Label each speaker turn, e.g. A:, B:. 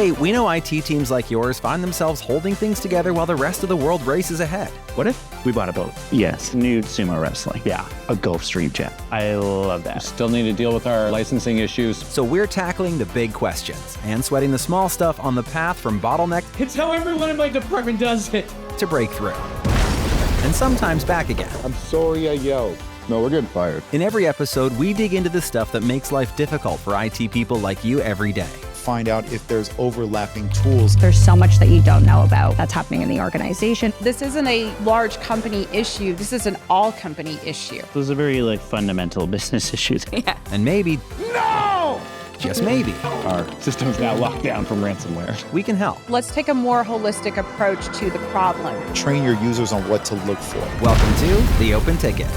A: Hey, we know IT teams like yours find themselves holding things together while the rest of the world races ahead.
B: What if we bought a boat? Yes, nude sumo wrestling. Yeah, a Gulfstream jet. I love that.
C: Still need to deal with our licensing issues.
A: So we're tackling the big questions and sweating the small stuff on the path from bottleneck
C: It's how everyone in my department does it.
A: to breakthrough. And sometimes back again.
D: I'm sorry I yelled. No, we're getting fired.
A: In every episode, we dig into the stuff that makes life difficult for IT people like you every day.
E: Find out if there's overlapping tools.
F: There's so much that you don't know about that's happening in the organization.
G: This isn't a large company issue. This is an all company issue.
B: Those are very fundamental business issues.
G: Yeah.
A: And maybe,
D: No!
A: just maybe,
C: Our system's now locked down from ransomware.
A: we can help.
G: Let's take a more holistic approach to the problem.
E: Train your users on what to look for.
A: Welcome to The Open Ticket.